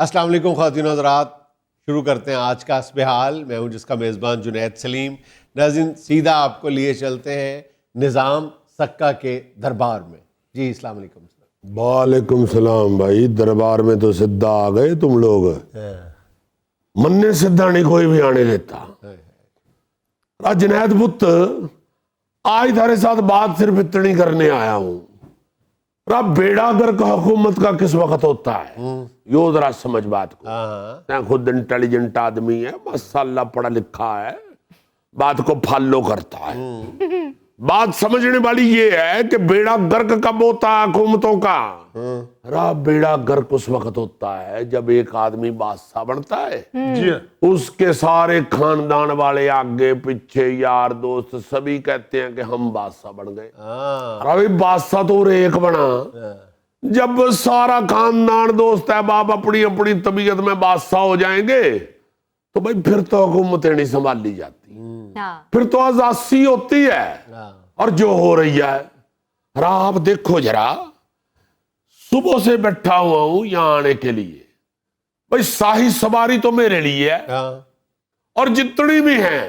السلام علیکم خواتین و حضرات، شروع کرتے ہیں آج کا حسب حال۔ میں ہوں جس کا میزبان جنید سلیم۔ ناظرین، سیدھا آپ کو لیے چلتے ہیں نظام سکہ کے دربار میں۔ جی السلام علیکم۔ وعلیکم السلام بھائی، دربار میں تو سدھا آ گئے تم لوگ۔ مننے سدھا نہیں کوئی بھی آنے دیتا۔ جنید بت، آج تھارے ساتھ بات صرف اتنی کرنے آیا ہوں۔ بیڑا گرک حکومت کا کس وقت ہوتا ہے یو ذرا سمجھ بات کو۔ خود انٹیلیجنٹ آدمی ہے، ماشاءاللہ پڑھا لکھا ہے، بات کو فالو کرتا ہے۔ بات سمجھنے والی یہ ہے کہ بیڑا گرک کب ہوتا ہے حکومتوں کا؟ بیڑا گرک اس وقت ہوتا ہے جب ایک آدمی بادشاہ بنتا ہے، اس کے سارے خاندان والے آگے پیچھے یار دوست سبھی کہتے ہیں کہ ہم بادشاہ بن گئے۔ بادشاہ تو ایک بنا، جب سارا خاندان دوست احباب اپنی اپنی طبیعت میں بادشاہ ہو جائیں گے تو بھائی پھر تو حکومتیں نہیں سنبھال لی جاتی، پھر تو ازاسی ہوتی ہے۔ اور جو ہو رہی ہے آپ دیکھو ذرا، صبح سے بیٹھا ہوا ہوں یہاں آنے کے لیے، بھائی شاہی سواری تو میرے لیے ہے، اور جتنی بھی ہیں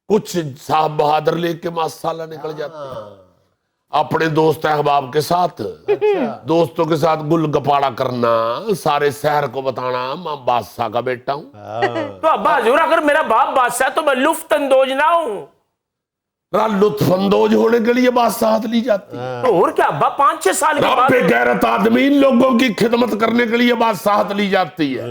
کچھ صاحب بہادر لے کے ماشاءاللہ نکل جاتے ہیں اپنے دوست احباب کے ساتھ، دوستوں کے ساتھ گل گپاڑا کرنا، سارے شہر کو بتانا میں بادشاہ کا بیٹا ہوں۔ تو ابا حضور اگر میرا باپ بادشاہ تو میں لطف اندوز نہ ہوں؟ لطف اندوز ہونے کے لیے بادشاہت لی جاتی ہے۔ تو اور کیا ابا، 5-6 سال کے بعد بے غیرت آدمی لوگوں کی خدمت کرنے کے لیے بادشاہت لی جاتی ہے،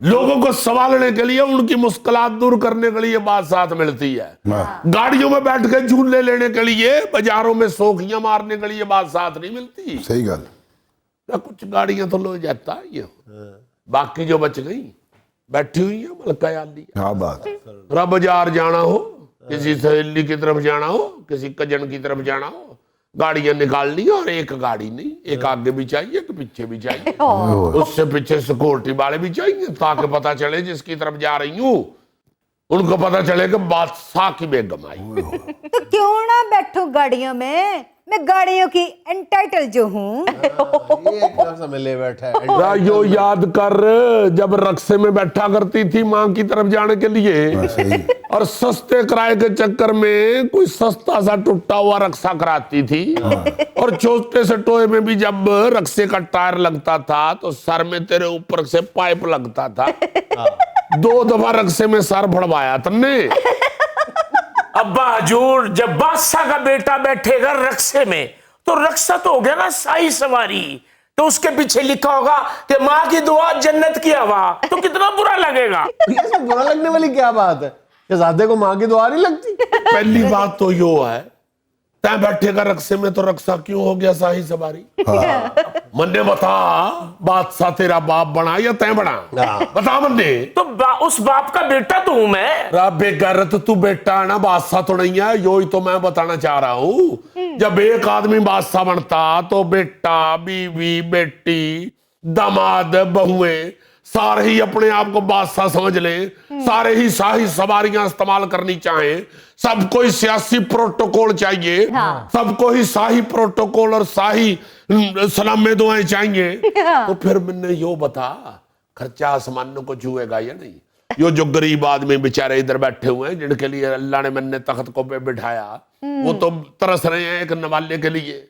لوگوں کو سنبھالنے کے لیے، ان کی مشکلات دور کرنے کے لیے بادشاہت ملتی ہے۔ گاڑیوں میں بیٹھ کے جھولے لینے کے لیے، بازاروں میں سوکھیاں مارنے کے لیے بادشاہت نہیں ملتی۔ صحیح گل۔ کچھ گاڑیاں تو لو جاتا ہے یہ، باقی جو بچ گئی بیٹھی ہوئی ہیں ملکہ عالیہ۔ کیا بات۔ بازار جانا ہو، کسی سہیلی کی طرف جانا ہو، کسی کجن کی طرف جانا ہو، گاڑیاں نکالنی، اور ایک گاڑی نہیں، ایک آگے بھی چاہیے ایک پیچھے بھی چاہیے، اس سے پیچھے سیکورٹی والے بھی چاہیے تاکہ پتہ چلے جس کی طرف جا رہی ہوں ان کو پتہ چلے کہ بادشاہ کی بیگم آئی۔ تو کیوں نہ بیٹھو گاڑیوں میں گاڑیوں کی انٹائٹل جو ہوں۔ یہ ایک طرف سے ملے بیٹھا ہے۔ یو یاد کر جب رکشے میں بیٹھا کرتی تھی ماں کی طرف جانے کے لیے، اور سستے کرائے کے چکر میں کوئی سستا سا ٹوٹا ہوا رکشہ کراتی تھی، اور چھوٹے سے ٹوئے میں بھی جب رکشے کا ٹائر لگتا تھا تو سر میں تیرے اوپر سے پائپ لگتا تھا۔ 2 دفعہ رکشے میں سر بھڑوایا تم نے۔ ابا حضور جب بادشاہ کا بیٹا بیٹھے گا رکشے میں تو رکشہ تو ہو گیا نا شاہی سواری، تو اس کے پیچھے لکھا ہوگا کہ ماں کی دعا جنت کی ہوا، تو کتنا برا لگے گا۔ یہ سب برا لگنے والی کیا بات ہے؟ شہزادے کو ماں کی دعا نہیں لگتی؟ پہلی بات تو یہ ہے، تیں بیٹھے گا رکشے میں تو رکشہ کیوں ہو گیا شاہی سواری؟ مننے بتا، بادشاہ تیرا باپ بنا یا تیں بنا؟ بتا مننے۔ تو اس باپ کا بیٹا تو ہوں میں۔ بے غیرت تو بیٹا ہے نا، بادشاہ تو نہیں ہے۔ یوں ہی تو میں بتانا چاہ رہا ہوں، جب ایک آدمی بادشاہ بنتا تو بیٹا، بیوی، بیٹی، داماد، بہویں سارے ہی اپنے آپ کو بادشاہ سمجھ لیں، سارے ہی شاہی سواریاں استعمال کرنی چاہیں، سب کو ہی سیاسی پروٹوکول چاہیے، سب کو ہی شاہی پروٹوکول اور شاہی سلام میں دعائیں چاہیے، تو پھر میں نے یوں بتا خرچہ آسمانوں کو چھوئے گا یا نہیں؟ یہ جو غریب آدمی بیچارے ادھر بیٹھے ہوئے ہیں جن کے لیے اللہ نے من نے تخت کو پہ بٹھایا، وہ تو ترس رہے ہیں ایک نوالے کے لیے،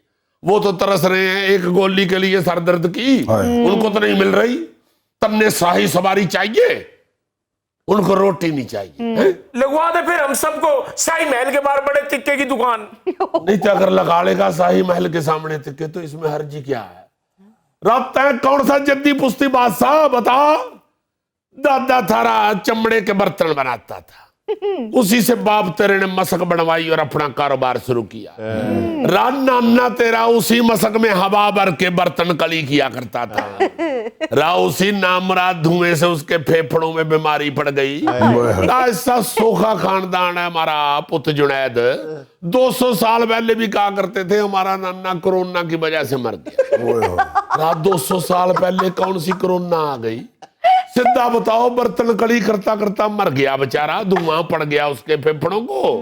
وہ تو ترس رہے ہیں ایک گولی کے لیے سر درد کی، ان کو تو نہیں مل رہی۔ تمہیں شاہی سواری چاہیے، ان کو روٹی نہیں چاہیے۔ لگوا دے پھر ہم سب کو شاہی محل کے باہر بڑے تکے کی دکان۔ نہیں تو اگر لگا لے گا شاہی محل کے سامنے تکے تو اس میں حرجی کیا ہے؟ رات ہے کون سا جدی پشتی بادشاہ بتا؟ دادا تھارا چمڑے کے برتن بناتا تھا، اسی سے باپ تیرے نے مسک بنوائی اور اپنا کاروبار شروع کیا۔ نانا تیرا اسی مسک میں ہوا بھر کے برتن کلی کیا کرتا تھا، اسی نامراد دھوئیں سے اس کے پھیپھڑوں میں بیماری پڑ گئی۔ ایسا سوکھا خاندان ہے ہمارا پت جنید، 200 سال پہلے بھی کہا کرتے تھے ہمارا نانا کرونا کی وجہ سے مر گیا۔ 200 سال پہلے کون سی کرونا آ گئی؟ سدھا بتاؤ، برتن کڑی کرتا کرتا مر گیا بچارا، دھواں پڑ گیا اس کے پھیپھڑوں کو۔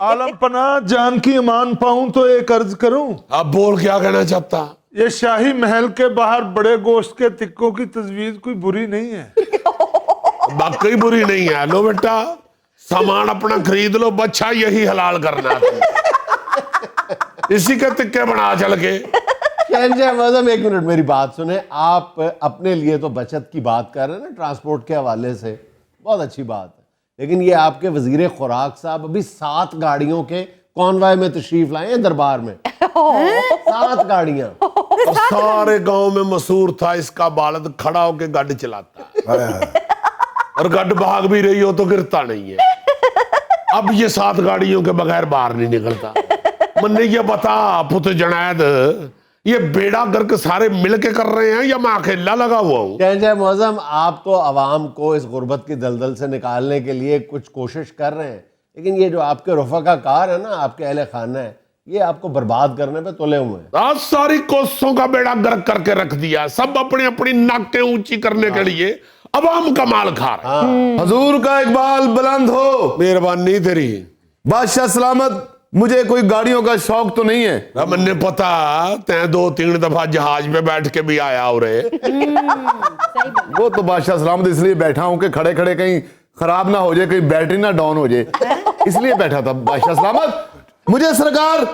عالم پناہ جان کی امان پاؤں تو ایک عرض کروں۔ اب بول کیا کہنا چاہتا؟ ये शाही महल के बाहर बड़े गोश्त के टिक्कों की तजवीज कोई बुरी नहीं है। वाकई बुरी नहीं है। लो बेटा सामान अपना खरीद लो, बच्चा यही हलाल करना इसी के टिक्के बना चल के। शहंशाह मुअज़्ज़म एक मिनट मेरी बात सुने, आप अपने लिए तो बचत की बात कर रहे हैं ना ट्रांसपोर्ट के हवाले से, बहुत अच्छी बात है, लेकिन ये आपके वजीर खुराक साहब अभी 7 गाड़ियों के कॉन्वॉय में तशरीफ लाए हैं दरबार में। 7 गाड़ियां। और सारे गांव में मशहूर था इसका बालद खड़ा होके गाड़ी चलाता है और गाड़ी भाग भी रही हो तो गिरता नहीं है। अब ये 7 गाड़ियों के बगैर बाहर नहीं निकलता। मन्ने ये बता पुत्र जुनैद, ये बेड़ा गर्क सारे मिल के कर रहे हैं या मैं अकेला लगा हुआ हूँ? शहंशाह मुअज़्ज़म आप तो अवाम को इस गुर्बत की दलदल से निकालने के लिए कुछ कोशिश कर रहे हैं, लेकिन ये जो आपके रफ़का कार है ना, आपके अहले खाना है, ये आपको बर्बाद करने पे तुले हुए हैं। आज सारी कोसों का बेड़ा गर्क करके रख दिया, सब अपनी अपनी नाकें ऊंची करने के लिए अवाम का माल खा रहे हैं। हजूर का इकबाल बुलंद हो। मेहरबानी तेरी। बादशाह सलामत, मुझे कोई गाड़ियों का शौक तो नहीं है। अब मैंने पता तैं 2-3 दफा जहाज पे बैठ के भी आया हो रे। वो तो बादशाह सलामत इसलिए बैठा हूं कि खड़े खड़े कहीं खराब ना हो जाए, कहीं बैटरी ना डाउन हो जाए, इसलिए बैठा था। बादशाह सलामत, मुझे सरकार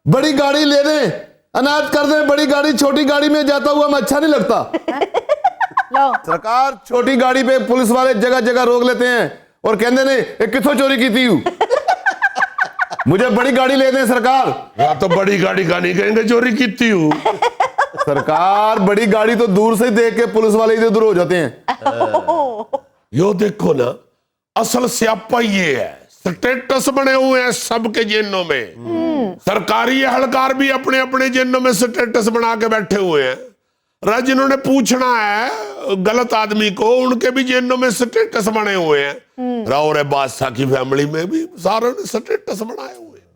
बड़ी गाड़ी ले दें, अनाथ कर दें। बड़ी गाड़ी छोटी गाड़ी में जाता हुआ मैं अच्छा नहीं लगता। सरकार छोटी गाड़ी पे पुलिस वाले जगह जगह रोक लेते हैं और कहते ने किथों चोरी की थी। मुझे बड़ी गाड़ी ले दें सरकार। या तो बड़ी गाड़ी का नहीं कहेंगे चोरी की हूँ। सरकार बड़ी गाड़ी तो दूर से ही देख के पुलिस वाले इधर उधर हो जाते हैं। यो देखो ना, असल स्यापा ये है, स्टेटस बने हुए हैं सबके जेनों में। सरकारी एहलकार भी अपने अपने जेनों में स्टेटस बना के बैठे हुए हैं। राज जिन्होंने पूछना है गलत आदमी को, उनके भी जेनों में स्टेटस बने हुए हैं। राव रे बादशाह की फैमिली में भी सारों ने स्टेटस बनाए हुए हैं।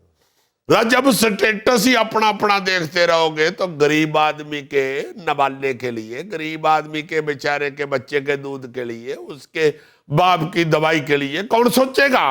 राज जब स्टेटस ही अपना अपना देखते रहोगे तो गरीब आदमी के नवाले के लिए, गरीब आदमी के बेचारे के बच्चे के दूध के लिए, उसके बाप की दवाई के लिए कौन सोचेगा?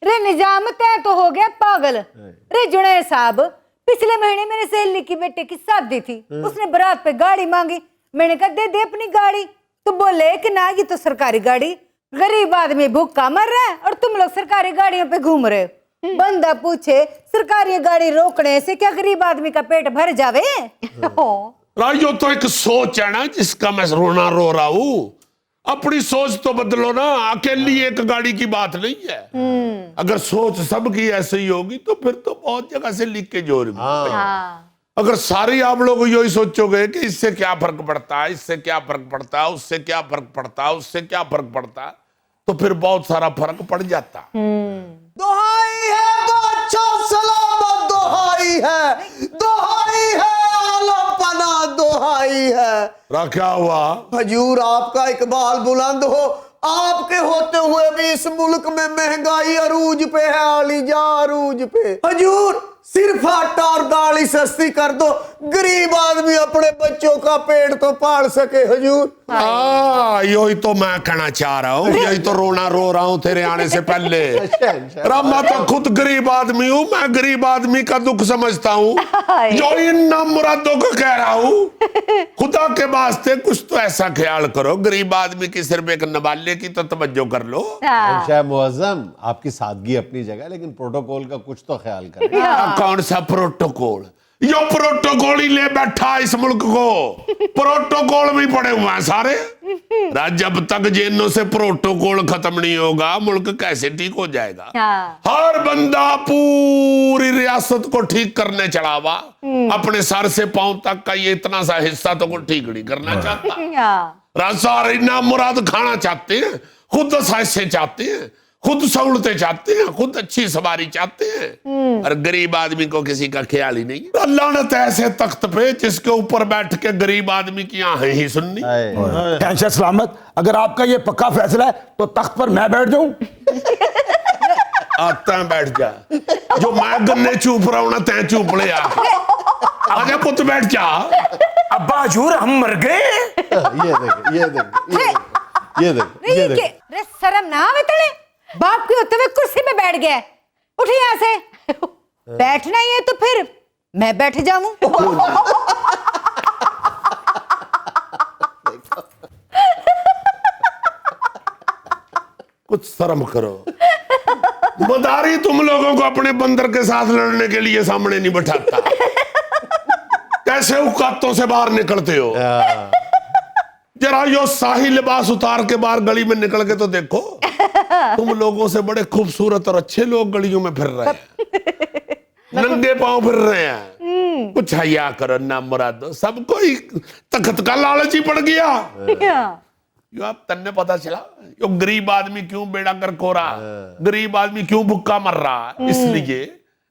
रे निजाम तय तो हो गया पागल। रे जुनैद साहब, पिछले महीने मेरे सहेली की बेटे की शादी थी, उसने बारात पे गाड़ी मांगी। मैंने कहा दे दे अपनी गाड़ी, तो बोले कि ना ये तो सरकारी गाड़ी, गरीब आदमी भूखा मर रहा है और तुम लोग सरकारी गाड़ियों पे घूम रहे हो। बंदा पूछे सरकारी गाड़ी रोकने से क्या गरीब आदमी का पेट भर जावे? राजो तो एक सोच है ना जिसका मैं रोना रो रहा हूं। अपनी सोच तो बदलो ना, अकेली एक गाड़ी की बात नहीं है। अगर सोच सबकी ऐसे ही होगी तो फिर तो बहुत जगह से लीकेज हो रही है। अगर सारी आप लोग यही सोचोगे कि इससे क्या फर्क पड़ता है, इससे क्या फर्क पड़ता है, उससे क्या फर्क पड़ता है, उससे क्या फर्क पड़ता है, तो फिर बहुत सारा फर्क पड़ जाता। दुहाई है बादशाह सलामत, दुहाई है, दुहाई है आलम पना, दुहाई है। क्या हुआ? हजूर आपका इकबाल बुलंद हो। आपके होते हुए भी इस मुल्क में महंगाई अरूज पे है, आलिजा अरूज पे। हजूर सिर्फ आटा और दाल ही सस्ती कर दो, गरीब आदमी अपने बच्चों का पेट तो पाल सके। हजूर यही तो मैं कहना चाह रहा हूँ, यही तो रोना रो रहा हूँ तेरे आने से पहले। मैं तो खुद गरीब आदमी हूँ, मैं गरीब आदमी का दुख समझता हूँ, जो इन नामुरादों को कह रहा हूँ। खुदा के वास्ते कुछ तो ऐसा ख्याल करो, गरीब आदमी की सिर्फ एक नवाले की तो तवज्जो कर लो। शहंशाह मुअज़्ज़म, आपकी सादगी अपनी जगह, लेकिन प्रोटोकॉल का कुछ तो ख्याल करें। कौन सा प्रोटोकॉल? यो प्रोटोकॉल ही ले बैठा इस मुल्क को। प्रोटोकॉल भी पड़े हुए हैं सारे। जब तक जेलों से प्रोटोकॉल खत्म नहीं होगा मुल्क कैसे ठीक हो जाएगा? हर बंदा पूरी रियासत को ठीक करने चढ़ा हुआ, अपने सर से पांव तक का ये इतना सा हिस्सा तो को ठीक नहीं करना चाहता। सारे ना मुराद खाना चाहते हैं, खुद साइसे चाहते हैं, खुद सहूलतें चाहते हैं, खुद अच्छी सवारी चाहते हैं, और गरीब आदमी को किसी का ख्याल ही नहीं। अल्लाह ने तो ऐसे तख्त पे जिसके ऊपर बैठ के गरीब आदमी की आहें ही सुननी। शहंशाह सलामत, अगर आपका ये पक्का फैसला है तो तख्त पर मैं बैठ जाऊं? आता बैठ जा, जो मैं गन्ने चूप रहा हूं ना तै चूप ले आजा पुत बैठ जा। अब्बा हजूर हम मर गए। ये देख। रे शर्म ना आवे तड़े, बाप के होते हुए कुर्सी में बैठ गया। उठ यहाँ से। बैठना ही है तो फिर मैं बैठ जाऊं? कुछ शर्म करो। मदारी तुम लोगों को अपने बंदर के साथ लड़ने के लिए सामने नहीं बैठाता। कैसे औकातों से बाहर निकलते हो? जरा यो शाही लिबास उतार के बाहर गली में निकल के तो देखो। तुम लोगों से बड़े खूबसूरत और अच्छे लोग गलियों में फिर रहे हैं, नंगे पांव फिर रहे हैं। कुछ हया करो ना मुरादो, सबको ही तखत का लालची पड़ गया। यो आप तन्ने पता चला यो गरीब आदमी क्यों बेड़ा गर्क हो रहा, गरीब आदमी क्यों भुक्का मर रहा, इसलिए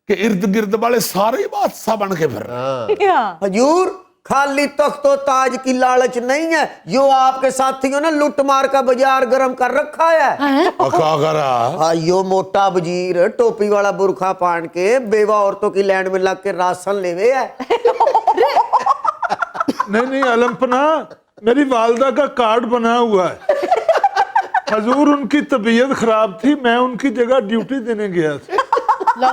कि इर्द गिर्द वाले सारे बादशाह बन के फिर रहे हैं। हजूर खाली तख्तो ताज की लालच नहीं है, यो आपके साथियों ने लुट मार का बाजार गर्म कर रखा है। क्या करा? हाँ, यो मोटा वजीर टोपी वाला बुरखा पहन के बेवा औरतों की लैंड में लग के राशन लेवे है। नहीं अलमपना, मेरी वालदा का कार्ड बना हुआ है। हजूर उनकी तबीयत खराब थी, मैं उनकी जगह ड्यूटी देने गया था।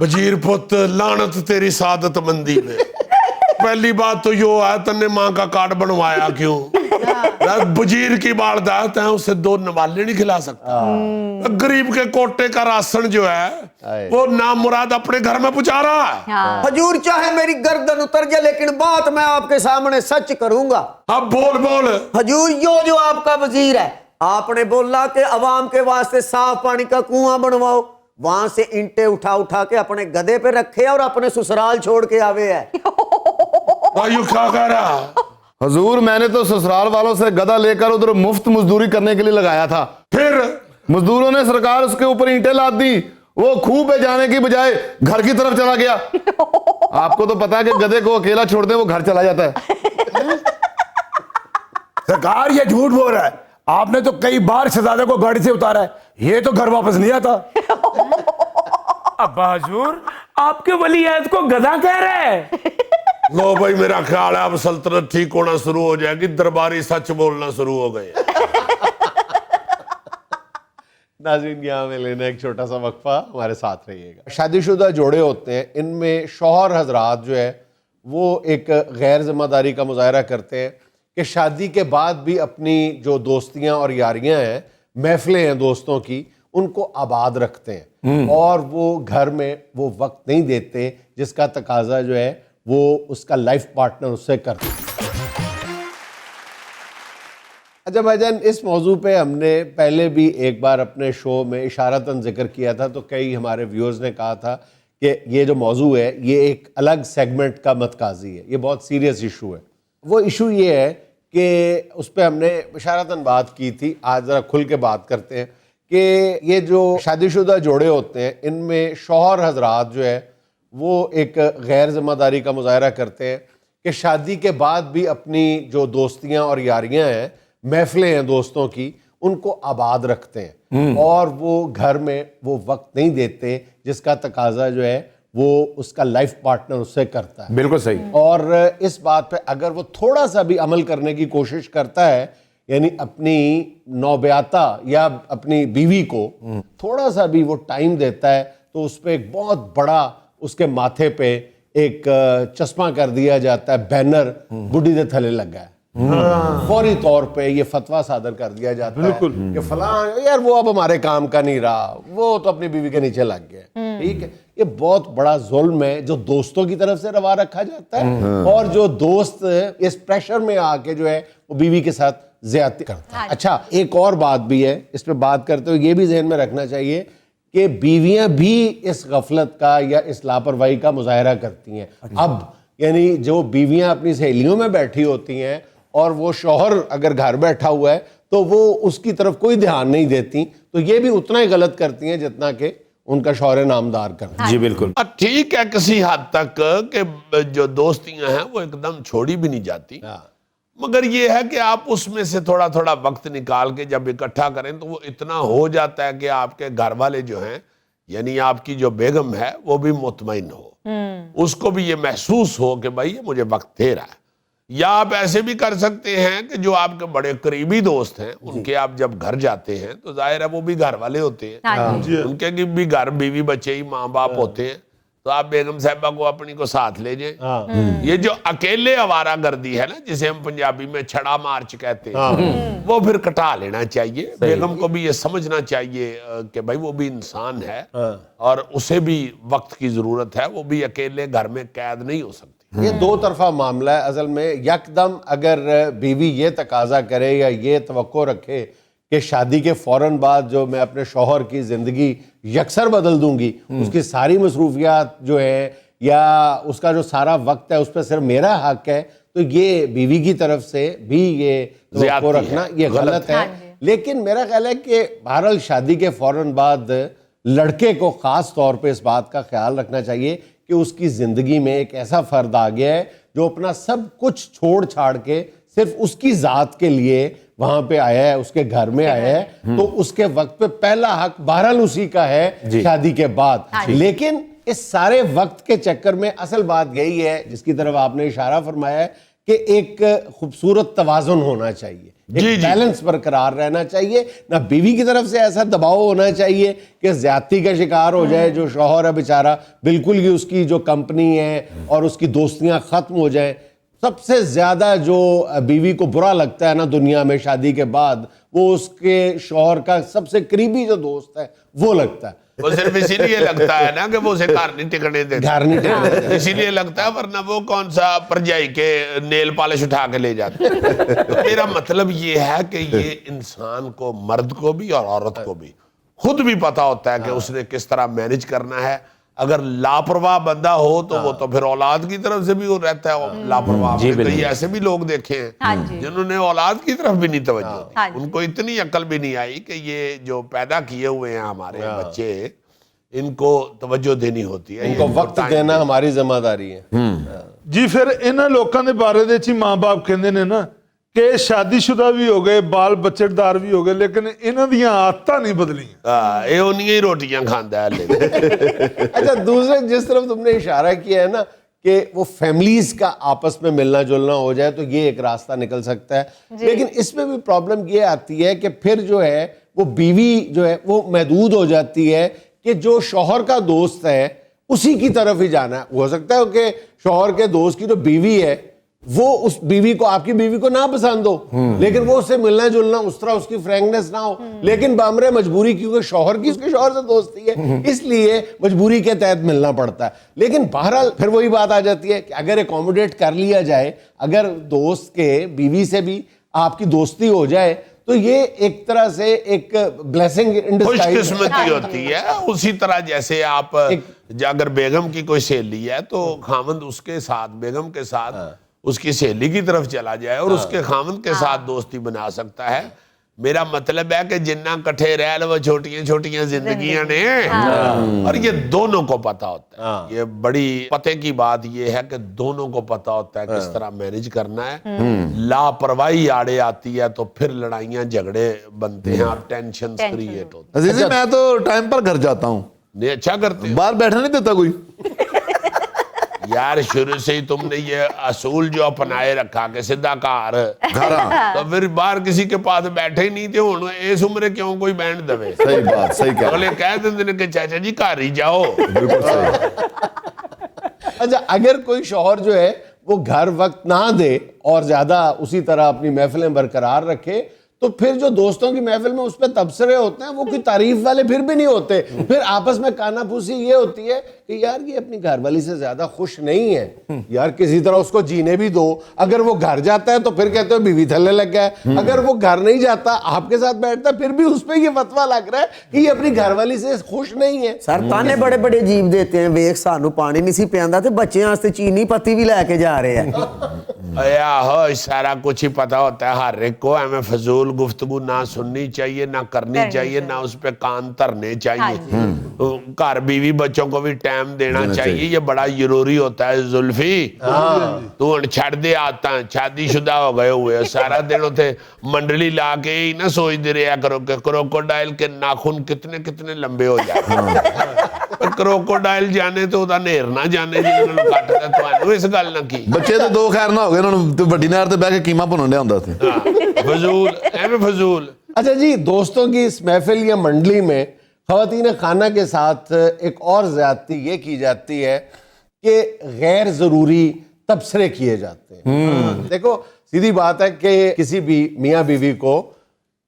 वजीर पुत लानत तेरी सादत मंदी में। पहली बात तो यो है तन्ने माँ का कार्ड बनवाया क्यों? वजीर की वारदात है, उसे 2 नवाले नहीं खिला सकता। गरीब के कोटे का राशन जो है वो नामुराद अपने घर में पहुंचा रहा है। हजूर चाहे मेरी गर्दन उतर जाए, लेकिन बात मैं आपके सामने सच करूंगा। अब बोल बोल। हजूर यो जो आपका वजीर है, आपने बोला कि अवाम के वास्ते साफ पानी का कुआं बनवाओ, वहां से ईंटें उठा उठा के अपने गधे पे रखे और अपने ससुराल छोड़ के आवे है। क्या कह रहा? हजूर मैंने तो ससुराल वालों से गधा लेकर उधर मुफ्त मजदूरी करने के लिए लगाया था, फिर मजदूरों ने सरकार उसके ऊपर ईंटें लाद दी, वो खूह पे जाने की बजाय घर की तरफ चला गया। आपको तो पता है कि गधे को अकेला छोड़ दे वो घर चला जाता है। सरकार ये झूठ बोल रहा है, आपने तो कई बार शहजादे को गाड़ी से उतारा है, ये तो घर वापस नहीं आता। अब्बा हजूर आपके वली अहद को गधा कह रहे हैं। लो भाई, मेरा ख्याल है अब सल्तनत ठीक होना शुरू हो जाएगी, दरबारी सच बोलना शुरू हो गए। नाज़रीन यहाँ में लेना एक छोटा सा वक्फा, हमारे साथ रहिएगा। शादीशुदा जोड़े होते हैं, इनमें शौहर हजरात जो है वो एक गैर जिम्मेदारी का मुजाहरा करते हैं कि शादी के बाद भी अपनी जो दोस्तियां और यारियां हैं, महफिलें हैं दोस्तों की, उनको आबाद रखते हैं और वो घर में वो वक्त नहीं देते जिसका तकाजा जो है वो उसका लाइफ पार्टनर उससे करते हैं। अच्छा भाईजान, इस मौजू पे हमने पहले भी एक बार अपने शो में इशारतन जिक्र किया था, तो कई हमारे व्यूअर्स ने कहा था कि ये जो मौजू है ये एक अलग सेगमेंट का मतकाजी है, ये बहुत सीरियस इशू है। वो इशू ये है कि उस पर हमने इशारतन बात की थी, आज ज़रा खुल के बात करते हैं कि ये जो शादीशुदा जोड़े होते हैं, इनमें शौहर हजरात जो है वो एक गैर जिम्मेदारी का मुजाहरा करते हैं कि शादी के बाद भी अपनी जो दोस्तियां और यारियां हैं, महफिलें हैं दोस्तों की, उनको आबाद रखते हैं और वो घर में वो वक्त नहीं देते जिसका तकाजा जो है वो उसका लाइफ पार्टनर उससे करता है। बिल्कुल सही। और इस बात पे अगर वो थोड़ा सा भी अमल करने की कोशिश करता है, यानी अपनी नौब्याता या अपनी बीवी को थोड़ा सा भी वो टाइम देता है, तो उस पर एक बहुत बड़ा उसके माथे पे एक चश्मा कर दिया जाता है, बैनर बुढ़ी दे थले लगा है। फौरी तौर पे ये फतवा सादर कर दिया जाता है कि फलां यार वो अब हमारे काम का नहीं रहा, वो तो अपनी बीवी के नीचे लग गया। ठीक है, ये बहुत बड़ा जुल्म है जो दोस्तों की तरफ से रवा रखा जाता है और जो दोस्त इस प्रेशर में आके जो है वो बीवी के साथ ज्यादती करता है। अच्छा, एक और बात भी है, इस पे बात करते हुए ये भी ज़हन में रखना चाहिए कि बीवियां भी इस गफलत का या इस लापरवाही का मुजाहरा करती हैं। अब यानी जो बीवियां अपनी सहेलियों में बैठी होती हैं और वो शौहर अगर घर बैठा हुआ है तो वो उसकी तरफ कोई ध्यान नहीं देती, तो ये भी उतना ही गलत करती हैं जितना कि उनका शौहर नामदार करता है। जी बिल्कुल। ठीक है किसी हद तक कि जो दोस्तियां हैं वो एकदम छोड़ी भी नहीं जाती, मगर ये है कि आप उसमें से थोड़ा थोड़ा वक्त निकाल के जब इकट्ठा करें तो वो इतना हो जाता है कि आपके घर वाले जो हैं, यानी आपकी जो बेगम है, वो भी मुतमईन हो, उसको भी ये महसूस हो कि भाई ये मुझे वक्त दे रहा है। या आप ऐसे भी कर सकते हैं कि जो आपके बड़े करीबी दोस्त हैं उनके आप जब घर जाते हैं तो जाहिर है वो भी घर वाले होते हैं, उनके भी घर बीवी बच्चे ही माँ बाप होते हैं, تو آپ بیگم صاحبہ کو اپنی کو ساتھ لے جائیں. یہ جو اکیلے آوارہ گردی ہے نا جسے ہم پنجابی میں چھڑا مارچ کہتے ہیں, وہ پھر کٹا لینا چاہیے. بیگم کو بھی یہ سمجھنا چاہیے کہ بھائی وہ بھی انسان ہے اور اسے بھی وقت کی ضرورت ہے, وہ بھی اکیلے گھر میں قید نہیں ہو سکتی. یہ دو طرفہ معاملہ ہے اصل میں. یکدم اگر بیوی یہ تقاضا کرے یا یہ توقع رکھے کہ شادی کے فوراً بعد جو میں اپنے شوہر کی زندگی یکسر بدل دوں گی, اس کی ساری مصروفیات جو ہے یا اس کا جو سارا وقت ہے اس پہ صرف میرا حق ہے, تو یہ بیوی کی طرف سے بھی یہ توقع رکھنا یہ غلط ہے. لیکن میرا خیال ہے کہ بہرحال شادی کے فوراً بعد لڑکے کو خاص طور پہ اس بات کا خیال رکھنا چاہیے کہ اس کی زندگی میں ایک ایسا فرد آ گیا ہے جو اپنا سب کچھ چھوڑ چھاڑ کے صرف اس کی ذات کے لیے وہاں پہ آیا ہے, اس کے گھر میں آیا ہے, تو اس کے وقت پہ پہلا حق بہرحال اسی کا ہے شادی کے بعد. لیکن اس سارے وقت کے چکر میں اصل بات یہی ہے جس کی طرف آپ نے اشارہ فرمایا ہے کہ ایک خوبصورت توازن ہونا چاہیے, ایک بیلنس برقرار رہنا چاہیے. نہ بیوی کی طرف سے ایسا دباؤ ہونا چاہیے کہ زیادتی کا شکار ہو جائے, جو شوہر ہے بیچارہ بالکل ہی اس کی جو کمپنی ہے اور اس کی دوستیاں ختم ہو جائیں. سب سے زیادہ جو بیوی کو برا لگتا ہے نا دنیا میں شادی کے بعد, وہ اس کے شوہر کا سب سے قریبی جو دوست ہے وہ لگتا ہے. وہ صرف اسی لیے لگتا ہے نا کہ وہ اسے گھر نہیں ٹکنے دیتا, گھر نہیں ٹکنے دیتا, اسی لیے لگتا ہے, ورنہ وہ کون سا پرجائی کے نیل پالش اٹھا کے لے جاتے ہیں. تو میرا مطلب یہ ہے کہ یہ انسان کو, مرد کو بھی اور عورت کو بھی خود بھی پتا ہوتا ہے کہ اس نے کس طرح مینج کرنا ہے. اگر لاپرواہ بندہ ہو تو وہ تو پھر اولاد کی طرف سے بھی وہ رہتا ہے لاپرواہ. کئی ایسے بھی لوگ دیکھے ہیں جنہوں نے اولاد کی طرف بھی نہیں توجہ دی, ان کو اتنی عقل بھی نہیں آئی کہ یہ جو پیدا کیے ہوئے ہیں ہمارے بچے, ان کو توجہ دینی ہوتی ہے, ان کو وقت دینا ہماری ذمہ داری ہے. جی پھر انہاں لوکاں دے بارے دے چی ماں باپ کہندے نے نا کہ شادی شدہ بھی ہو گئے, بال بچڑدار بھی ہو گئے, لیکن انہاں دیاں عادتاں نہیں بدلیاں. یہ انہی ہی روٹیاں کھاندا ہے. اچھا, دوسرے جس طرف تم نے اشارہ کیا ہے نا کہ وہ فیملیز کا آپس میں ملنا جلنا ہو جائے, تو یہ ایک راستہ نکل سکتا ہے. لیکن اس میں بھی پرابلم یہ آتی ہے کہ پھر جو ہے وہ بیوی جو ہے وہ محدود ہو جاتی ہے کہ جو شوہر کا دوست ہے اسی کی طرف ہی جانا ہے. ہو سکتا ہے کہ شوہر کے دوست کی جو بیوی ہے وہ اس بیوی کو, آپ کی بیوی کو نہ پسند ہو, لیکن وہ اس سے ملنا جلنا اس طرح اس کی فرینکنس نہ ہو, لیکن بامرے مجبوری, کیونکہ شوہر کی اس کے شوہر سے دوستی ہے اس لیے مجبوری کے تحت ملنا پڑتا ہے. لیکن بہرحال پھر وہی بات آ جاتی ہے کہ اگر اکوموڈیٹ کر لیا جائے, اگر دوست کے بیوی سے بھی آپ کی دوستی ہو جائے, تو یہ ایک طرح سے ایک بلیسنگ ان خوش ڈسگائز قسمتی ہوتی ہے. اسی طرح جیسے آپ اگر بیگم کی کوئی سہیلی ہے تو خاوند اس کے ساتھ, بیگم کے ساتھ اس کی سہیلی کی طرف چلا جائے اور اس کے خاوند کے ساتھ دوستی بنا سکتا ہے. میرا مطلب ہے کہ جنہ کٹھے رہ لو چھوٹیاں چھوٹیاں زندگیاں نے, اور یہ دونوں کو پتا ہوتا ہے. یہ بڑی پتے کی بات یہ ہے کہ دونوں کو پتا ہوتا ہے کس طرح مینج کرنا ہے. لاپرواہی آڑے آتی ہے تو پھر لڑائیاں جھگڑے بنتے ہیں اور ٹینشن کریٹ ہوتے ہیں. عزیزی میں تو ٹائم پر گھر جاتا ہوں. نہیں, اچھا کرتے ہو. باہر بیٹھا نہیں دیتا کوئی. یار شروع سے ہی تم نے یہ اصول جو اپنائے رکھا کہ سیدھا کار, تو پھر باہر کسی کے پاس بیٹھے ہی نہیں تھے. ہوں اس عمرے کیوں کوئی بینڈ دوے. صحیح بات, صحیح کہہ اگلے کہہ دیندے کہ چاچا جی گھر ہی جاؤ. بالکل صحیح. اچھا, اگر کوئی شوہر جو ہے وہ گھر وقت نہ دے اور زیادہ اسی طرح اپنی محفلیں برقرار رکھے, تو پھر جو دوستوں کی محفل میں اس پہ تبصرے ہوتے ہیں وہ کوئی تعریف والے پھر بھی نہیں ہوتے. پھر آپس میں کانا پھوسی یہ ہوتی ہے کہ یار یہ اپنی گھر والی سے زیادہ خوش نہیں ہے, یار کسی طرح اس کو جینے بھی دو. اگر وہ گھر جاتا ہے تو پھر کہتے ہو بیوی تھلے لگ گیا ہے. اگر وہ گھر نہیں جاتا, آپ کے ساتھ بیٹھتا ہے, پھر بھی اس پہ یہ فتویٰ لگ رہا ہے کہ یہ اپنی گھر والی سے خوش نہیں ہے. سر تانے بڑے بڑے عجیب دیتے ہیں, ویکھ سانو پانی نہیں سی پیاندا تے بچیاں واسطے چینی پتی بھی لے کے جا رہے ہیں. سارا کچھ ہی پتا ہوتا ہے ہر ایک کو. ہمیں فضول گفتگو نہ سننی چاہیے, نہ کرنی چاہیے, نہ اس پہ کان دھرنے چاہیے. گھر بیوی بچوں کو بھی ٹائم دینا چاہیے, یہ بڑا ضروری ہوتا ہے. زلفی تو چھڑ دے آتا, شادی شدہ ہو گئے ہوئے, سارا دن ہوتے منڈلی لا کے ہی نہ سوچ دے رہا کرو کہ کروکوڈائل کے ناخن کتنے کتنے لمبے ہو جاتے. کروکوڈائل جانے تو دا نیر نہ جانے جنہوں نے کٹ دے. تو اس گل نہ کی بچے تو دو خیر نہ ہو گئے, انہوں نے وڈی نہر تے بیٹھ کے قیمہ بنن لیا ہوندا سی. فضول ایویں فضول. اچھا جی, دوستوں کی اس محفل یا منڈلی میں خواتین خانہ کے ساتھ ایک اور زیادتی یہ کی جاتی ہے کہ غیر ضروری تبصرے کیے جاتے ہیں. دیکھو سیدھی بات ہے کہ کسی بھی میاں بیوی کو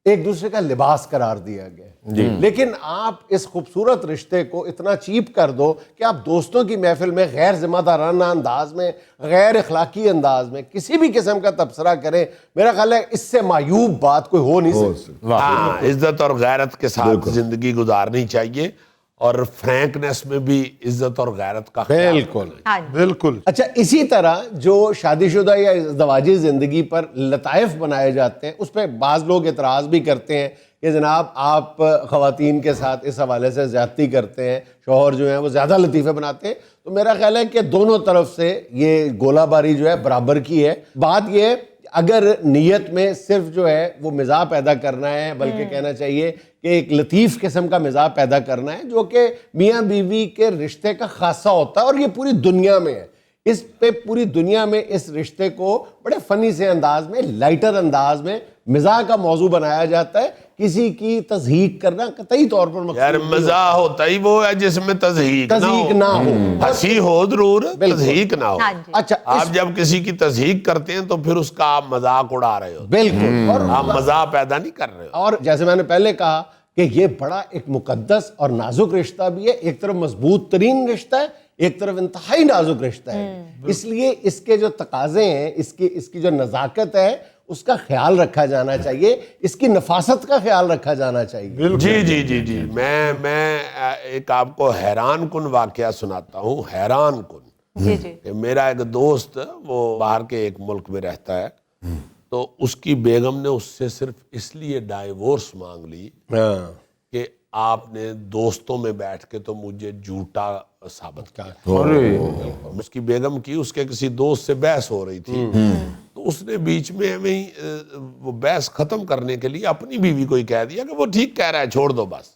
ایک دوسرے کا لباس قرار دیا گیا ہے، لیکن آپ اس خوبصورت رشتے کو اتنا چیپ کر دو کہ آپ دوستوں کی محفل میں غیر ذمہ دارانہ انداز میں، غیر اخلاقی انداز میں کسی بھی قسم کا تبصرہ کریں. میرا خیال ہے اس سے معیوب بات کوئی ہو نہیں سکتی. ہاں، عزت اور غیرت کے ساتھ زندگی گزارنی چاہیے اور فرینکنس میں بھی عزت اور غیرت کا خیال. بالکل بالکل. اچھا، اسی طرح جو شادی شدہ یا ازدواجی زندگی پر لطائف بنائے جاتے ہیں اس پہ بعض لوگ اعتراض بھی کرتے ہیں کہ جناب آپ خواتین کے ساتھ اس حوالے سے زیادتی کرتے ہیں، شوہر جو ہیں وہ زیادہ لطیفے بناتے ہیں. تو میرا خیال ہے کہ دونوں طرف سے یہ گولہ باری جو ہے برابر کی ہے. بات یہ ہے اگر نیت میں صرف جو ہے وہ مزاح پیدا کرنا ہے، بلکہ کہنا چاہیے کہ ایک لطیف قسم کا مزاح پیدا کرنا ہے جو کہ میاں بیوی کے رشتے کا خاصہ ہوتا ہے، اور یہ پوری دنیا میں ہے. اس پہ پوری دنیا میں اس رشتے کو بڑے فنی سے انداز میں، لائٹر انداز میں مزاح کا موضوع بنایا جاتا ہے. کسی کی تضحیق کرنا قطعی طور پر مقصود یار مزاح ہوتا ہی وہ ہے جس میں تضحیک نہ ہو، ہنسی ہو ضرور، تضحیک نہ ہو. اچھا آپ جب کسی کی تضحیک کرتے ہیں تو پھر اس کا آپ مذاق اڑا رہے ہو، بالکل، اور آپ مزاح پیدا نہیں کر رہے ہو. اور جیسے میں نے پہلے کہا کہ یہ بڑا ایک مقدس اور نازک رشتہ بھی ہے. ایک طرف مضبوط ترین رشتہ ہے، ایک طرف انتہائی نازک رشتہ ہے. اس لیے اس کے جو تقاضے ہیں، اس کی جو نزاکت ہے اس کا خیال رکھا جانا چاہیے، اس کی نفاست کا خیال رکھا جانا چاہیے. جی جی جی جی میں ایک آپ کو حیران کن واقعہ سناتا ہوں. حیران کن جی جی کہ میرا ایک دوست وہ باہر کے ایک ملک میں رہتا ہے، تو اس کی بیگم نے اس سے صرف اس لیے ڈائیورس مانگ لی کہ آپ نے دوستوں میں بیٹھ کے تو مجھے جھوٹا ثابت کیا. اس کی بیگم کی اس کے کسی دوست سے بحث ہو رہی تھی، تو اس نے بیچ میں ہمیں وہ بحث ختم کرنے کے لیے اپنی بیوی کو ہی کہہ دیا کہ وہ ٹھیک کہہ رہا ہے، چھوڑ دو بس.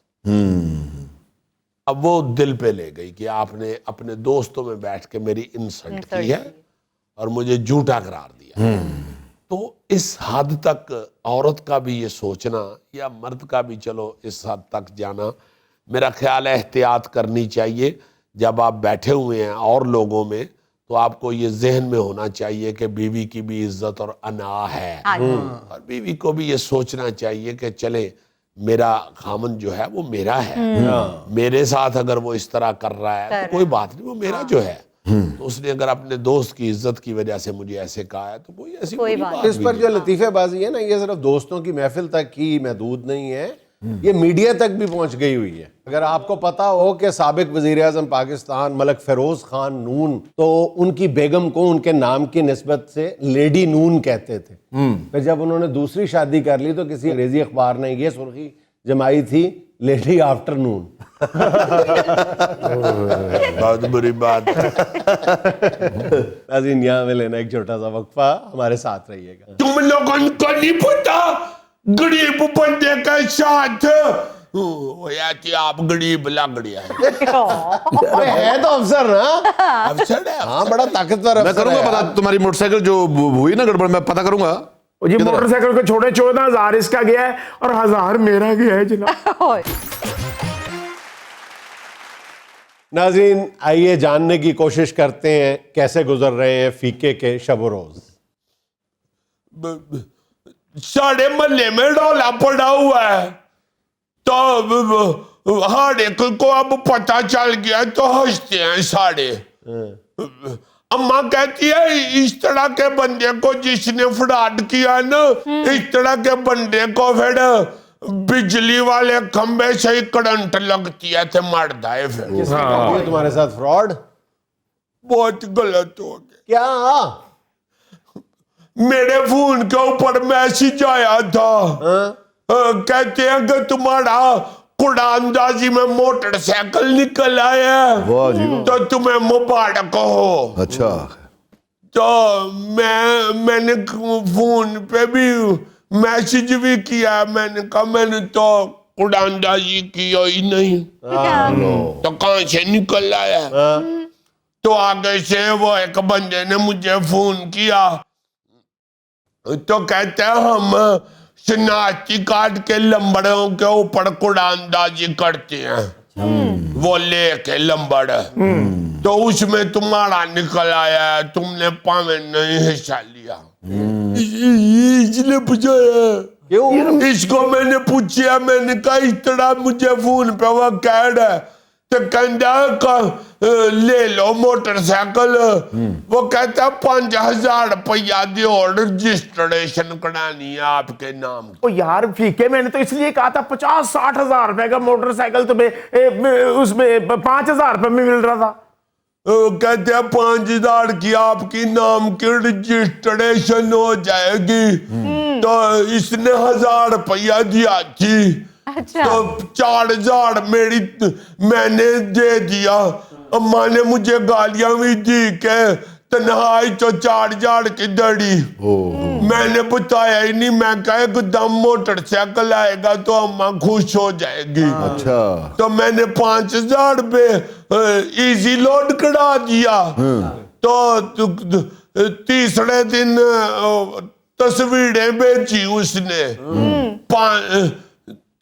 اب وہ دل پہ لے گئی کہ آپ نے اپنے دوستوں میں بیٹھ کے میری انسلٹ کی ہے اور مجھے جھوٹا قرار دیا. تو اس حد تک عورت کا بھی یہ سوچنا یا مرد کا بھی چلو اس حد تک جانا، میرا خیال ہے احتیاط کرنی چاہیے. جب آپ بیٹھے ہوئے ہیں اور لوگوں میں تو آپ کو یہ ذہن میں ہونا چاہیے کہ بیوی کی بھی عزت اور انا ہے، اور بیوی کو بھی یہ سوچنا چاہیے کہ چلے میرا خامن جو ہے وہ میرا ہے، میرے ساتھ اگر وہ اس طرح کر رہا ہے تو کوئی بات نہیں، وہ میرا جو ہے. تو اس نے اگر اپنے دوست کی عزت کی وجہ سے مجھے ایسے کہا ہے تو کوئی ایسی بری بات. اس پر جو لطیفے بازی ہے نا، یہ صرف دوستوں کی محفل تک ہی محدود نہیں ہے، یہ میڈیا تک بھی پہنچ گئی ہوئی ہے. اگر آپ کو پتا ہو کہ سابق وزیر اعظم پاکستان ملک فیروز خان نون، تو ان کی بیگم کو ان کے نام کی نسبت سے لیڈی نون کہتے تھے. پھر جب انہوں نے دوسری شادی کر لی تو کسی انگریزی اخبار نے یہ سرخی جمائی تھی، لیڈی آفٹر نون. بہت بری بات. ناظرین یہاں میں لینا ایک چھوٹا سا وقفہ، ہمارے ساتھ رہیے گا. تم لوگوں کو نہیں پتا غریب بندے کے ساتھ آپ غریب لگ رہا ہے تو افسر نا، افسر ہے. ہاں بڑا طاقتور میں کروں گا پتا تمہاری موٹر سائیکل جو ہوئی نا گڑبڑ، میں پتا کروں گا. جی موٹر سائیکل کو چھوڑے 14,000 اس کا گیا ہے اور 1,000 میرا گیا ہے جناب. ناظرین آئیے جاننے کی کوشش کرتے ہیں کیسے گزر رہے ہیں فیقے کے شب و روز. ساڑھے محلے میں ڈولا پڑا ہوا ہے تو ہر ایک کو اب پتہ چل گیا تو ہنستے ہیں ساڑھے. اماں کہتی ہے اس طرح کے بندے کو جس نے فراڈ کیا نا، اس طرح کے بندے کو پھر بجلی والے کھمبے سے ہی کرنٹ لگتی ہے تو مردا ہے. پھر تمہارے ساتھ فراڈ بہت غلط ہو گیا. کیا؟ میرے فون کے اوپر میسج آیا تھا، کہتے ہیں کہ تمہارا قرآن اندازی میں موٹر سائیکل نکل آیا ہے تو تمہیں مبارک ہو. اچھا. تو میں نے فون پہ بھی میسج بھی کیا، میں نے کہا میں نے تو قرآن اندازی کیا ہی نہیں، تو کہاں سے نکل آیا. تو آگے سے وہ ایک بندے نے مجھے فون کیا تو کہتے ہیں ہم शनाख्ती कार्ड के लंबड़ों के ऊपर कुड़ानदाजी करते हैं, वो लेके लंबड़, तो उसमें तुम्हारा निकल आया है, तुमने पावे नहीं हिस्सा लिया, इसलिए पूछाया। इसको मैंने पूछा, मैंने कहा इस तरह मुझे फोन पे वो कह रहा है, तो कहता ले लो मोटरसाइकिल, वो कहता 5,000 रुपया दे और रजिस्ट्रेशन करानी है आपके नाम। ओ यार फीके, मैंने तो इसलिए कहा था 50-60 हजार रुपए का मोटरसाइकिल तुम्हें उसमें 5,000 रुपए में मिल रहा था। कहते हैं 5,000 की आपकी नाम की रजिस्ट्रेशन हो जाएगी, तो इसने 1,000 रुपया दिया थी, अच्छा। तो 4,000 मैंने दे दिया। अम्मा ने मुझे गालियां भी दी के तन्हाई तो 4,000 की दड़ी। मैंने बताया ही नहीं, मैं कहा एकदम मोटरसाइकिल आएगा तो अम्मा खुश हो जाएगी। अच्छा, तो मैंने 5,000 पे इजी लोड करा दिया, तो तीसरे दिन तस्वीरें बेची उसने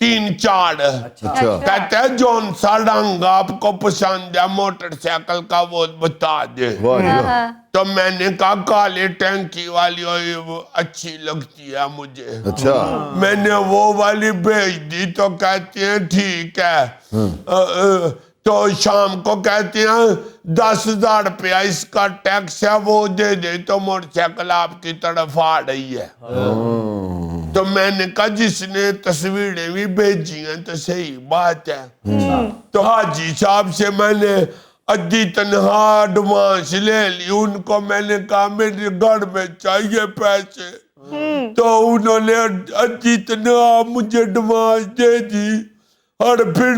3-4। कहते हैं जौन सा रंग आपको पसंद है मोटरसाइकिल का वो बता दे। तो मैंने कहा काले टैंकी वाली वो अच्छी लगती है मुझे। अच्छा, मैंने वो वाली भेज दी, तो कहते हैं ठीक है। तो शाम को कहते हैं 10,000 रुपया इसका टैक्स है वो दे दे, तो मोटरसाइकिल आपकी तरफ आ रही है। तो मैंने कहा जिसने तस्वीरें भी भेजी हैं तो सही बात है। तो हाजी साहब से मैंने अद्धी तनहा एडवांस ले ली, उनको मैंने कहा मेरे घर में चाहिए पैसे, तो उन्होंने अद्धी तनहा मुझे एडवांस दे दी, और फिर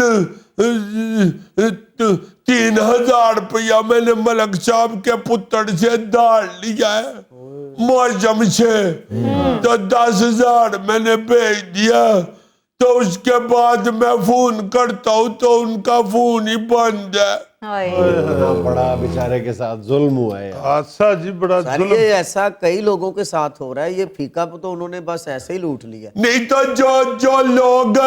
3,000 रुपया मैंने मलक साहब के पुत्र से धार लिया है मौजम से, तो 10,000 मैंने भेज दिया। तो उसके बाद मैं फोन करता हूँ तो उनका फोन ही बंद है। इतना बड़ा बेचारे के साथ जुल्म हुआ है। हादसा जी बड़ा सर जुल्म। ये ऐसा कई लोगों के साथ हो रहा है, ये फीका तो उन्होंने बस ऐसे ही लूट लिया। नहीं तो जो लोग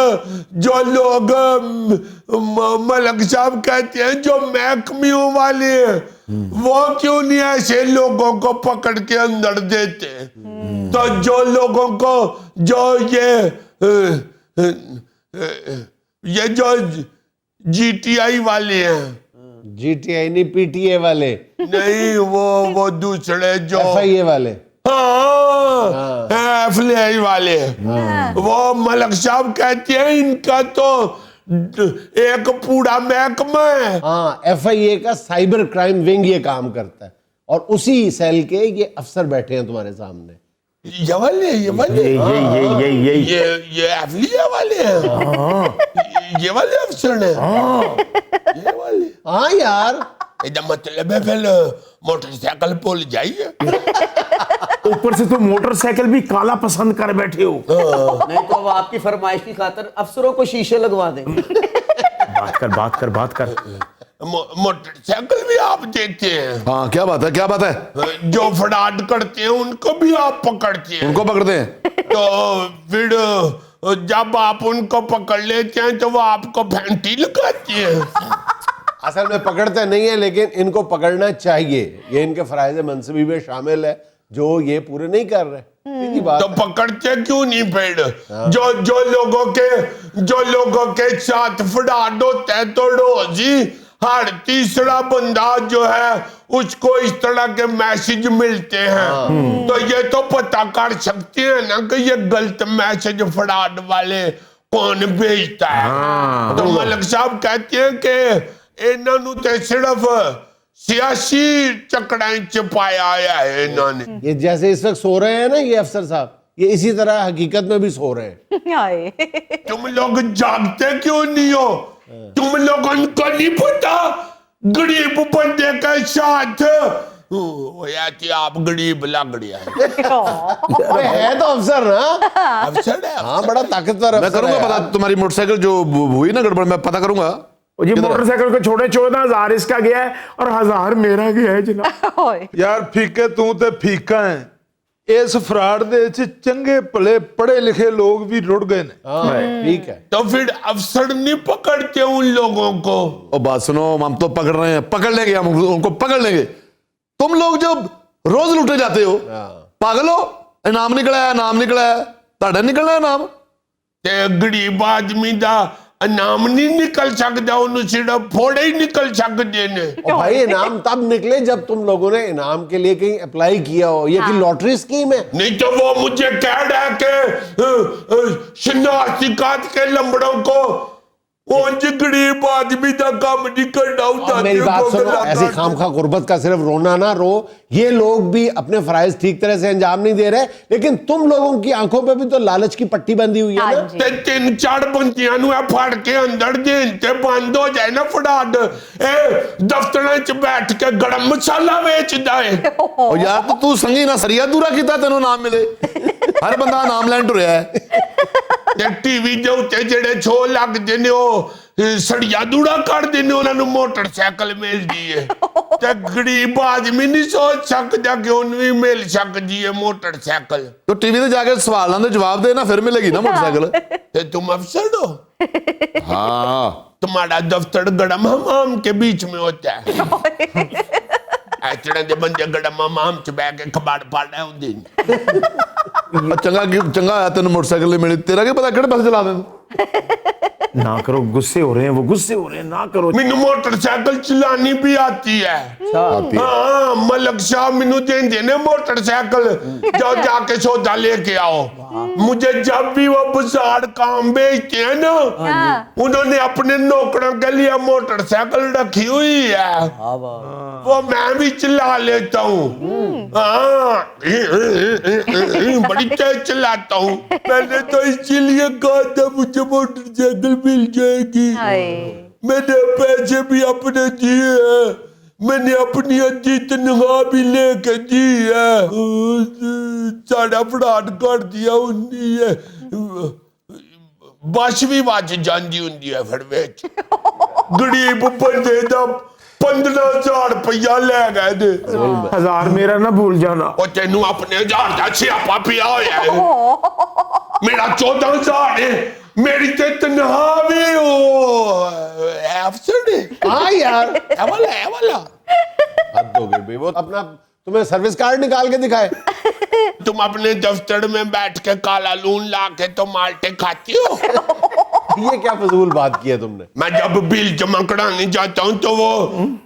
मलक साहब कहते हैं जो महकमियों वाले हैं, वो क्यों नहीं ऐसे लोगों को पकड़ के अंदर देते? तो जो लोगों को जो ये जो GTI वाले हैं, GTI नहीं, PTA वाले, नहीं वो दूसरे जो FIA वाले, हाँ FIA वाले, वो मलक साहब कहते हैं इनका तो एक पूरा महकमा है। हाँ, FIA का साइबर क्राइम विंग ये काम करता है, और उसी सेल के ये अफसर बैठे हैं तुम्हारे सामने। ये वाले ये FIA वाले हैं, ये वाले अफसर हैं, ये वाले। हाँ यार, एकदम मतलब है फिर मोटरसाइकिल भूल जाइए। ऊपर से तो मोटरसाइकिल भी काला पसंद कर बैठे हो। नहीं तो अब आपकी फरमाइश की खातर अफसरों को शीशे लगवा दें। बात कर। मोटरसाइकिल भी आप देते हैं? हाँ, क्या बात है, क्या बात है? जो फ्रॉड करते हैं उनको भी आप पकड़ते हैं? उनको पकड़ते हैं? तो फिर जब आप उनको पकड़ लेते हैं तो वो आपको फैंटी लगाती है? असल में पकड़ते नहीं है, लेकिन इनको पकड़ना चाहिए, ये इनके फराइज मनसबी में शामिल है जो ये पूरे नहीं कर रहे। सीधी बात तो पकड़ते क्यों नहीं पेड़? जो लोगों के साथ फ्रॉड होता है तो रोज ही हर तीसरा बंदा जो है उसको इस तरह के मैसेज मिलते हैं। तो ये तो पता कर सकते हैं ना कि ये गलत मैसेज फ्रॉड वाले कौन भेजता है। तो मलक साहब कहते हैं कि इन्होंने तो सिर्फ सियासी चकड़ाई च पाया है इन्होंने। ये जैसे इस वक्त सो रहे हैं ना ये अफसर साहब, ये इसी तरह हकीकत में भी सो रहे हैं। तुम लोग जागते क्यों नहीं हो? तुम लोगों को नहीं पता गरीब बंदे के साथ आप गरीब लग रहा है। है तो अफसर ना, अफसर है। हाँ, बड़ा ताकतवर मैं अफसर करूंगा है। पता, तुम्हारी मोटरसाइकिल जो हुई ना गड़बड़, मैं पता करूंगा। जी मोटरसाइकिल को छोड़े 14,000 इसका गया है और 1,000 मेरा गया है जनाब। यार फीके तू ते फीका है, इस फ्रॉड दे च चंगे भले पढ़े लिखे लोग भी रुड़ गए ने। हाँ, ठीक है। तो फिर अफसर नहीं पकड़ते उन लोगों को? ओ बात सुनो, हम तो पकड़ रहे हैं, पकड़ लेंगे, हम उनको पकड़ लेंगे। तुम लोग जब रोज लुटे जाते हो, पागल हो, इनाम निकला है, नाम निकला है, ताड़ा निकलना है नाम। ते गरीब आदमी दा इनाम नहीं निकल सकता, उन्हें सिर्फ फोड़े ही निकल सकते ने। और भाई इनाम तब निकले जब तुम लोगों ने इनाम के लिए कहीं अप्लाई किया हो। ये की लॉटरी स्कीम है? नहीं तो वो मुझे कह रहा है कि शनाख्ती कार्ड के लंबड़ों को उनसे गरीब आदमी का काम नहीं करना होता। मेरी बात सुनो, ऐसी खामखा गुर्बत का सिर्फ रोना ना रो। ये लोग भी अपने फराइज ठीक तरह से अंजाम नहीं दे रहे, लेकिन तुम लोगों की आंखों पे भी तो लालच की पट्टी बंधी हुई है ना। ते 3-4 बंदियां नु फाड़ के अंदर देन ते बंद हो जाए ना फड़ाड। दफ्तरां च बैठ के गरम मसाला बेचदा है। ओ यार, तो तू संगी ना सरिया दूरा कीता तेनों नाम मिले। हर बंदा नाम लैन टुरिया है। ते टीवी दे उत्ते जेड़े शो लगदे ने ओ सड़िया दूड़ा कर देने, उन्हां नु मोटरसाइकिल मिलदी है। ते गरीब आदमी नहीं सोच सकदा कि उन्हें भी मिल सकदी है मोटरसाइकिल। तो टीवी पे जाके सवालों के जवाब देना, फिर मिलेगी ना मोटरसाइकिल। ते तुम अफसर हो? हाँ, तुम्हारा दफ्तर गरम हमाम के बीच में होता है। ऐसे दे बंदे गरम हमाम च बैठ के कबाड़ पाड़े होंदे ने। चंगा आया तेन मोटरसाइकिल नहीं मिली। तेरा क्या पता किहड़े पासे चला दे। ना करो, गुस्से हो रहे हैं, वो गुस्से हो रहे हैं, ना करो। मैनू मोटरसाइकिल चलानी भी आती है। आती है। हाँ, मलक साहब मैनू देंदे ने मोटरसाइकिल, जाओ जाके सौदा लेके आओ। मुझे जब भी वो बाजार काम बेचते हैं ना, उन्होंने अपने नौकरों के लिए मोटरसाइकिल रखी हुई है, वो मैं भी चला लेता हूँ। हाँ, बड़ी तेज चलाता हूँ। मैंने तो इसीलिए कहा था मुझे मोटरसाइकिल मिल जाएगी। मैंने पैसे भी अपने दिए हैं, मैंने अपनी अच्छी तनख्वाह भी लेके दी है। साढ़ा फ्रॉड कर दिया उन्हीं। बस भी बच जाती होंगी है फिर विच। गरीब बंदे दा 15,000 रुपया ले गए थे। 1000 मेरा ना भूल जाना। और तेनू अपने 1000 का सियापा पिया होया है। मेरा 14,000 है, मेरी ते तनख्वाह भी अफसर है। हाँ यार, है वाला हद हो गई भाई। वो अपना तुम्हें सर्विस कार्ड निकाल के दिखाए। तुम अपने दफ्तर में बैठ के काला लून ला के तो माल्टे खाती हो। ये क्या फजूल बात की है तुमने? मैं जब बिल जमा कराने जाता हूँ तो वो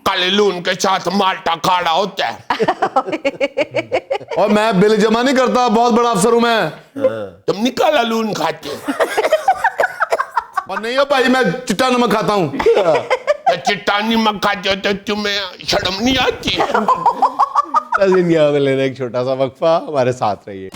काले लून के साथ माल्टा खाड़ा होता है। और मैं बिल जमा नहीं करता, बहुत बड़ा अफसर हूं मैं। तुम नहीं काला लून खाते? और नहीं हो भाई, मैं चिट्टा नमक खाता हूँ। तो चिट्टा नमक खाते हो तो तुम्हें शर्म नहीं आती? नाज़रीन, यहाँ में लेना एक छोटा सा वक्फा, हमारे साथ रहिए।